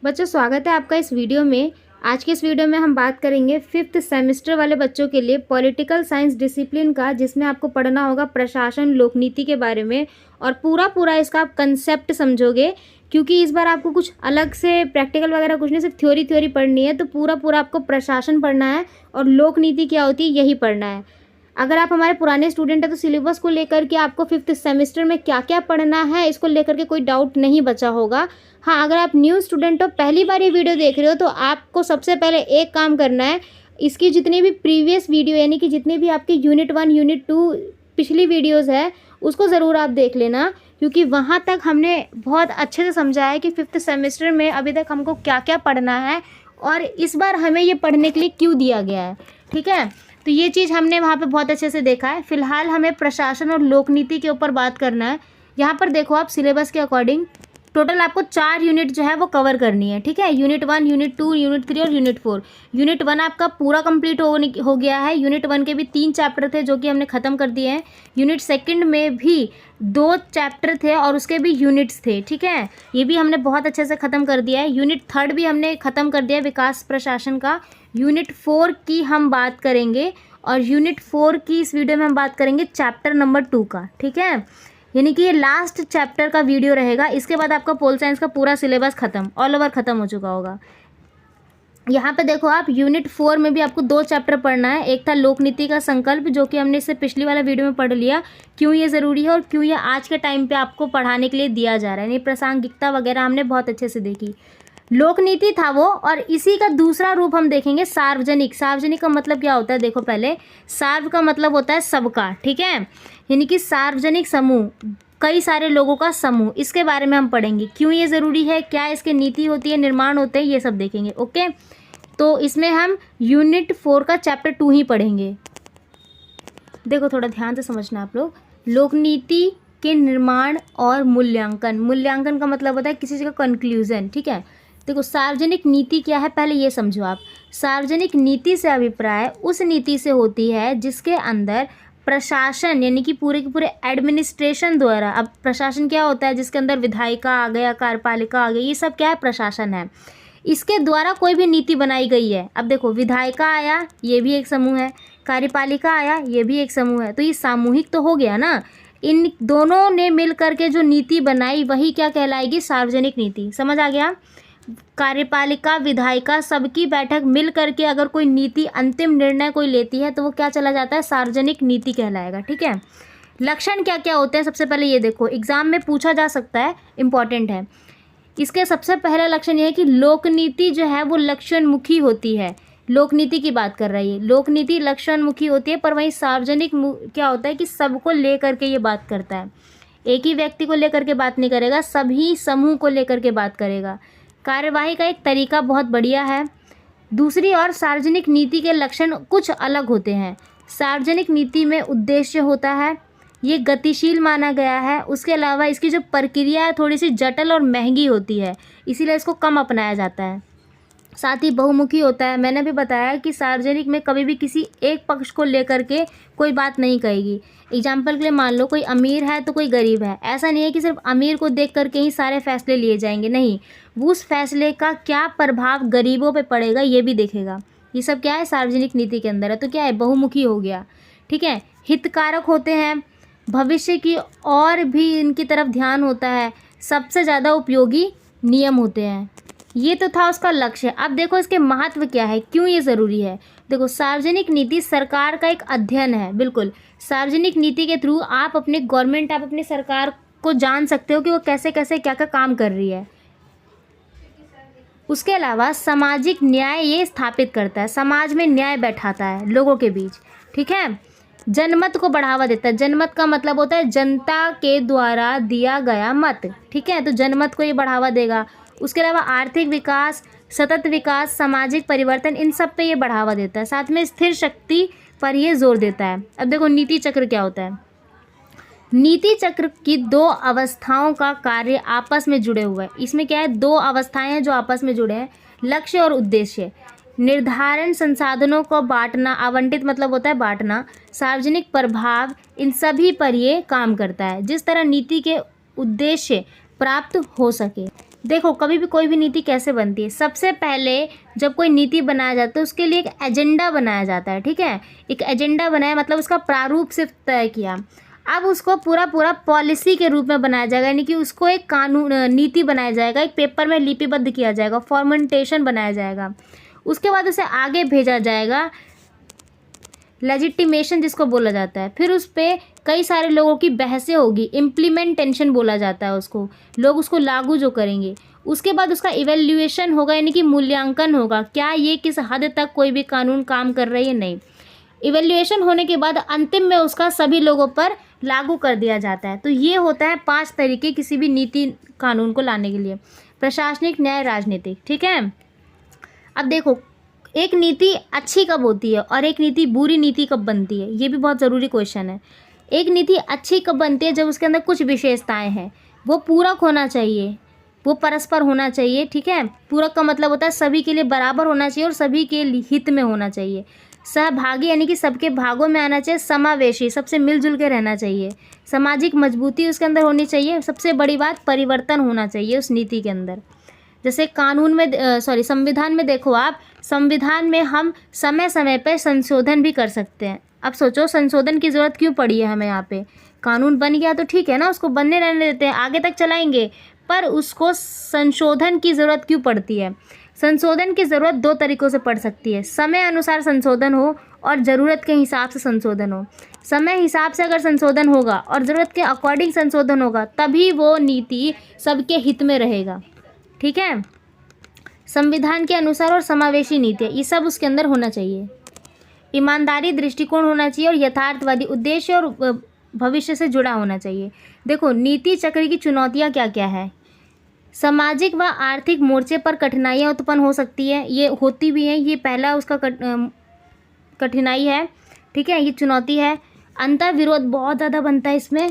बच्चों, स्वागत है आपका इस वीडियो में। आज के इस वीडियो में हम बात करेंगे 5th सेमेस्टर वाले बच्चों के लिए पॉलिटिकल साइंस डिसिप्लिन का, जिसमें आपको पढ़ना होगा प्रशासन लोक नीति के बारे में। और पूरा इसका आप कंसेप्ट समझोगे, क्योंकि इस बार आपको कुछ अलग से प्रैक्टिकल वगैरह कुछ नहीं, सिर्फ थ्योरी पढ़नी है। तो पूरा आपको प्रशासन पढ़ना है और लोक नीति क्या होती है यही पढ़ना है। अगर आप हमारे पुराने स्टूडेंट हैं तो सिलेबस को लेकर के आपको 5th सेमेस्टर में क्या क्या पढ़ना है इसको लेकर के कोई डाउट नहीं बचा होगा। हाँ, अगर आप न्यू स्टूडेंट हो, पहली बार ये वीडियो देख रहे हो, तो आपको सबसे पहले एक काम करना है। इसकी जितनी भी प्रीवियस वीडियो यानी कि जितनी भी आपकी यूनिट 1 यूनिट 2 पिछली वीडियोज़ है उसको ज़रूर आप देख लेना, क्योंकि वहाँ तक हमने बहुत अच्छे से समझा है कि 5th सेमेस्टर में अभी तक हमको क्या क्या पढ़ना है और इस बार हमें ये पढ़ने के लिए क्यों दिया गया है। ठीक है, तो ये चीज़ हमने वहाँ पे बहुत अच्छे से देखा है। फिलहाल हमें प्रशासन और लोक नीति के ऊपर बात करना है। यहाँ पर देखो आप सिलेबस के अकॉर्डिंग टोटल आपको 4 यूनिट जो है वो कवर करनी है। ठीक है, यूनिट 1 यूनिट 2 यूनिट 3 और यूनिट 4। यूनिट 1 आपका पूरा कंप्लीट हो गया है। यूनिट 1 के भी 3 चैप्टर थे जो कि हमने ख़त्म कर दिए हैं। यूनिट 2 में भी 2 चैप्टर थे और उसके भी यूनिट्स थे। ठीक है, ये भी हमने बहुत अच्छे से ख़त्म कर दिया है। यूनिट 3 भी हमने ख़त्म कर दिया है, विकास प्रशासन का। यूनिट 4 की हम बात करेंगे और यूनिट 4 की इस वीडियो में हम बात करेंगे चैप्टर नंबर 2 का। ठीक है, यानी कि ये लास्ट चैप्टर का वीडियो रहेगा। इसके बाद आपका पोल साइंस का पूरा सिलेबस ख़त्म, ऑल ओवर ख़त्म हो चुका होगा। यहाँ पे देखो आप यूनिट 4 में भी आपको 2 चैप्टर पढ़ना है। एक था लोक नीति का संकल्प, जो कि हमने इससे पिछली वाला वीडियो में पढ़ लिया, क्यों ये ज़रूरी है और क्यों ये आज के टाइम पे आपको पढ़ाने के लिए दिया जा रहा है। यानी प्रासंगिकता वगैरह हमने बहुत अच्छे से देखी। लोक नीति था वो, और इसी का दूसरा रूप हम देखेंगे सार्वजनिक। सार्वजनिक का मतलब क्या होता है, देखो पहले सार्व का मतलब होता है सबका। ठीक है, यानी कि सार्वजनिक समूह, कई सारे लोगों का समूह, इसके बारे में हम पढ़ेंगे। क्यों ये ज़रूरी है, क्या इसके नीति होती है, निर्माण होते हैं, ये सब देखेंगे। ओके, तो इसमें हम यूनिट 4 का चैप्टर 2 ही पढ़ेंगे। देखो थोड़ा ध्यान से समझना आप लोग। लोक नीति के निर्माण और मूल्यांकन। मूल्यांकन का मतलब होता है किसी चीज़ का कंक्लूजन। ठीक है, देखो सार्वजनिक नीति क्या है पहले ये समझो आप। सार्वजनिक नीति से अभिप्राय उस नीति से होती है जिसके अंदर प्रशासन यानी कि पूरे के पूरे एडमिनिस्ट्रेशन द्वारा। अब प्रशासन क्या होता है, जिसके अंदर विधायिका आ गया, कार्यपालिका आ गई, ये सब क्या है, प्रशासन है। इसके द्वारा कोई भी नीति बनाई गई है। अब देखो विधायिका आया, ये भी एक समूह है, कार्यपालिका आया, ये भी एक समूह है, तो ये सामूहिक तो हो गया ना। इन दोनों ने मिल करके जो नीति बनाई वही क्या कहलाएगी, सार्वजनिक नीति। समझ आ गया। कार्यपालिका, विधायिका, सबकी बैठक मिल करके अगर कोई नीति, अंतिम निर्णय कोई लेती है तो वो क्या चला जाता है, सार्वजनिक नीति कहलाएगा। ठीक है, लक्षण क्या क्या होते हैं सबसे पहले ये देखो, एग्जाम में पूछा जा सकता है, इंपॉर्टेंट है। इसके सबसे पहला लक्षण ये है कि लोक नीति जो है वो लक्षणमुखी होती है। लोक नीति की बात कर रही है, लोक नीति लक्षणमुखी होती है, पर वहीं सार्वजनिक क्या होता है कि सबको ले करके ये बात करता है। एक ही व्यक्ति को लेकर के बात नहीं करेगा, सभी समूह को लेकर के बात करेगा। कार्यवाही का एक तरीका बहुत बढ़िया है। दूसरी ओर सार्वजनिक नीति के लक्षण कुछ अलग होते हैं। सार्वजनिक नीति में उद्देश्य होता है, ये गतिशील माना गया है। उसके अलावा इसकी जो प्रक्रिया है थोड़ी सी जटिल और महंगी होती है, इसीलिए इसको कम अपनाया जाता है। साथ ही बहुमुखी होता है। मैंने भी बताया कि सार्वजनिक में कभी भी किसी एक पक्ष को लेकर के कोई बात नहीं कहेगी। एग्जाम्पल के लिए मान लो कोई अमीर है तो कोई गरीब है, ऐसा नहीं है कि सिर्फ अमीर को देख करके ही सारे फैसले लिए जाएंगे, नहीं, वो उस फैसले का क्या प्रभाव गरीबों पे पड़ेगा ये भी देखेगा। ये सब क्या है, सार्वजनिक नीति के अंदर है। तो क्या है, बहुमुखी हो गया। ठीक है, हितकारक होते हैं, भविष्य की और भी इनकी तरफ ध्यान होता है, सबसे ज़्यादा उपयोगी नियम होते हैं। ये तो था उसका लक्ष्य। अब देखो इसके महत्व क्या है, क्यों ये ज़रूरी है। देखो सार्वजनिक नीति सरकार का एक अध्ययन है। बिल्कुल, सार्वजनिक नीति के थ्रू आप अपने गवर्नमेंट, आप अपनी सरकार को जान सकते हो कि वो कैसे कैसे क्या क्या काम कर रही है। उसके अलावा सामाजिक न्याय ये स्थापित करता है, समाज में न्याय बैठाता है लोगों के बीच। ठीक है, जनमत को बढ़ावा देता है। जनमत का मतलब होता है जनता के द्वारा दिया गया मत। ठीक है, तो जनमत को ये बढ़ावा देगा। उसके अलावा आर्थिक विकास, सतत विकास, सामाजिक परिवर्तन, इन सब पे ये बढ़ावा देता है। साथ में स्थिर शक्ति पर ये जोर देता है। अब देखो नीति चक्र क्या होता है। नीति चक्र की 2 अवस्थाओं का कार्य आपस में जुड़े हुए हैं। इसमें क्या है, 2 अवस्थाएं हैं जो आपस में जुड़े हैं, लक्ष्य और उद्देश्य। निर्धारण, संसाधनों को बांटना, आवंटित मतलब होता है बांटना, सार्वजनिक प्रभाव, इन सभी पर ये काम करता है, जिस तरह नीति के उद्देश्य प्राप्त हो सके। देखो कभी भी कोई भी नीति कैसे बनती है, सबसे पहले जब कोई नीति बनाया जाता है उसके लिए एक एजेंडा बनाया जाता है, ठीक है। एक एजेंडा बनाया मतलब उसका प्रारूप सिर्फ तय किया। अब उसको पूरा पूरा पॉलिसी के रूप में बनाया जाएगा, यानी कि उसको एक कानून नीति बनाया जाएगा, एक पेपर में लिपिबद्ध किया जाएगा, फॉर्मेंटेशन बनाया जाएगा। उसके बाद उसे आगे भेजा जाएगा, लेजिटिमेशन जिसको बोला जाता है। फिर उस पर कई सारे लोगों की बहसें होगी, इम्प्लीमेंटेशन बोला जाता है उसको, लोग उसको लागू जो करेंगे। उसके बाद उसका इवेल्युएशन होगा, यानी कि मूल्यांकन होगा, क्या ये किस हद तक कोई भी कानून काम कर रही है, नहीं। इवेल्युएशन होने के बाद अंतिम में उसका सभी लोगों पर लागू कर दिया जाता है। तो ये होता है 5 तरीके किसी भी नीति कानून को लाने के लिए, प्रशासनिक, न्याय, राजनीतिक, ठीक है। अब देखो एक नीति अच्छी कब होती है और एक नीति बुरी नीति कब बनती है, ये भी बहुत ज़रूरी क्वेश्चन है। एक नीति अच्छी कब बनती है, जब उसके अंदर कुछ विशेषताएं हैं, वो पूरक होना चाहिए, वो परस्पर होना चाहिए, ठीक है। पूरक का मतलब होता है सभी के लिए बराबर होना चाहिए और सभी के हित में होना चाहिए। सहभागी यानी कि सबके भागों में आना चाहिए। समावेशी, सबसे मिलजुल के रहना चाहिए। सामाजिक मजबूती उसके अंदर होनी चाहिए। सबसे बड़ी बात परिवर्तन होना चाहिए उस नीति के अंदर। जैसे कानून में संविधान में देखो आप, संविधान में हम समय समय पर संशोधन भी कर सकते हैं। अब सोचो संशोधन की ज़रूरत क्यों पड़ी है हमें यहाँ पे। कानून बन गया तो ठीक है ना, उसको बनने रहने देते हैं, आगे तक चलाएंगे, पर उसको संशोधन की ज़रूरत क्यों पड़ती है। संशोधन की ज़रूरत 2 तरीक़ों से पड़ सकती है, समय अनुसार संशोधन हो और ज़रूरत के हिसाब से संशोधन हो। समय हिसाब से अगर संशोधन होगा और ज़रूरत के अकॉर्डिंग संशोधन होगा, तभी वो नीति सबके हित में रहेगा, ठीक है। संविधान के अनुसार और समावेशी नीति, ये सब उसके अंदर होना चाहिए। ईमानदारी दृष्टिकोण होना चाहिए और यथार्थवादी उद्देश्य और भविष्य से जुड़ा होना चाहिए। देखो नीति चक्र की चुनौतियाँ क्या क्या है। सामाजिक व आर्थिक मोर्चे पर कठिनाइयाँ उत्पन्न हो सकती है, ये होती भी हैं, ये पहला उसका कठिनाई है, ठीक है, ये चुनौती है। अंतर विरोध बहुत ज़्यादा बनता है इसमें,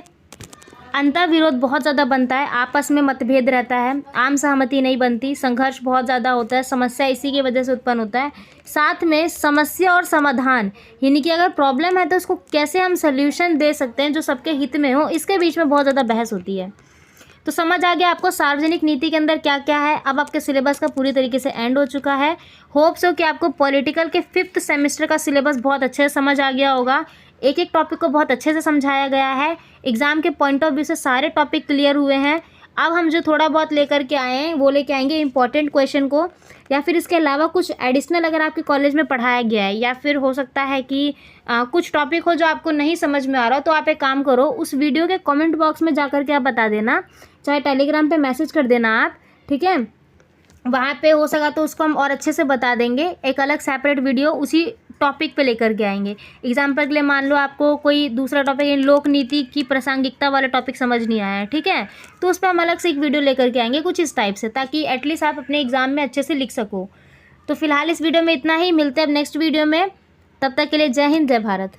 अंतर विरोध बहुत ज़्यादा बनता है, आपस में मतभेद रहता है, आम सहमति नहीं बनती, संघर्ष बहुत ज़्यादा होता है, समस्या इसी की वजह से उत्पन्न होता है। साथ में समस्या और समाधान, यानी कि अगर प्रॉब्लम है तो उसको कैसे हम सल्यूशन दे सकते हैं जो सबके हित में हो, इसके बीच में बहुत ज़्यादा बहस होती है। तो समझ आ गया आपको सार्वजनिक नीति के अंदर क्या क्या है। अब आपके सिलेबस का पूरी तरीके से एंड हो चुका है। होप्स हो कि आपको पॉलिटिकल के 5th सेमेस्टर का सिलेबस बहुत अच्छे से समझ आ गया होगा। एक एक टॉपिक को बहुत अच्छे से समझाया गया है, एग्ज़ाम के पॉइंट ऑफ व्यू से सारे टॉपिक क्लियर हुए हैं। अब हम जो थोड़ा बहुत लेकर के आए हैं वो लेके आएंगे इंपॉर्टेंट क्वेश्चन को, या फिर इसके अलावा कुछ एडिशनल अगर आपके कॉलेज में पढ़ाया गया है, या फिर हो सकता है कि कुछ टॉपिक हो जो आपको नहीं समझ में आ रहा हो, तो आप एक काम करो, उस वीडियो के कमेंट बॉक्स में जा कर के आप बता देना, चाहे टेलीग्राम पे मैसेज कर देना आप, ठीक है। वहाँ पे हो सका तो उसको हम और अच्छे से बता देंगे, एक अलग सेपरेट वीडियो उसी टॉपिक पे लेकर के आएंगे। एग्जाम्पल के लिए मान लो आपको कोई दूसरा टॉपिक लोक नीति की प्रासंगिकता वाला टॉपिक समझ नहीं आया है, ठीक है, तो उस पर हम अलग से एक वीडियो लेकर के आएंगे कुछ इस टाइप से, ताकि एटलीस्ट आप अपने एग्जाम में अच्छे से लिख सको। तो फिलहाल इस वीडियो में इतना ही, मिलते हैं अब नेक्स्ट वीडियो में, तब तक के लिए जय हिंद, जय भारत।